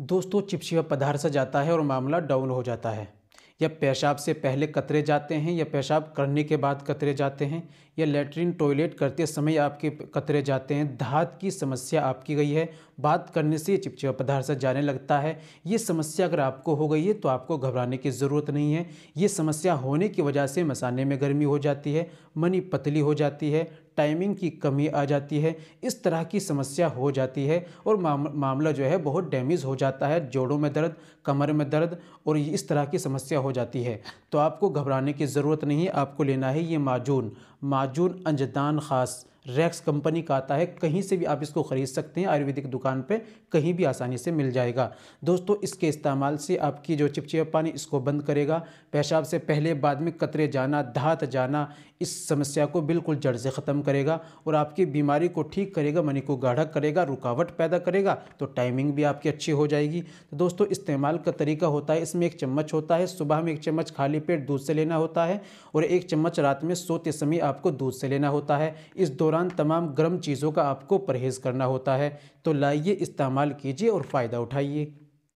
दोस्तों, चिपचिपा पदार्थ सा जाता है और मामला डाउन हो जाता है। या पेशाब से पहले कतरे जाते हैं, या पेशाब करने के बाद कतरे जाते हैं, या लेटरिन टॉयलेट करते समय आपके कतरे जाते हैं। दाँत की समस्या आपकी गई है, बात करने से चिपचिपा पदार्थ सा जाने लगता है। ये समस्या अगर आपको हो गई है तो आपको घबराने की ज़रूरत नहीं है। ये समस्या होने की वजह से मसाने में गर्मी हो जाती है, मनी पतली हो जाती है, टाइमिंग की कमी आ जाती है, इस तरह की समस्या हो जाती है और मामला जो है बहुत डैमेज हो जाता है। जोड़ों में दर्द, कमर में दर्द और इस तरह की समस्या हो जाती है। तो आपको घबराने की ज़रूरत नहीं है। आपको लेना है ये माजून अंजदान ख़ास, रैक्स कंपनी का आता है। कहीं से भी आप इसको ख़रीद सकते हैं, आयुर्वेदिक दुकान पे कहीं भी आसानी से मिल जाएगा। दोस्तों, इसके इस्तेमाल से आपकी जो चिपचिपा पानी इसको बंद करेगा। पेशाब से पहले बाद में कतरे जाना, दाँत जाना, इस समस्या को बिल्कुल जड़ से ख़त्म करेगा और आपकी बीमारी को ठीक करेगा, मनी को गाढ़ा करेगा, रुकावट पैदा करेगा, तो टाइमिंग भी आपकी अच्छी हो जाएगी। तो दोस्तों, इस्तेमाल का तरीका होता है, इसमें 1 चम्मच होता है। सुबह में 1 चम्मच खाली पेट दूध से लेना होता है और 1 चम्मच रात में सोते समय आपको दूध से लेना होता है। इस दौरान तमाम गर्म चीज़ों का आपको परहेज़ करना होता है। तो लाइए, इस्तेमाल कीजिए और फ़ायदा उठाइए।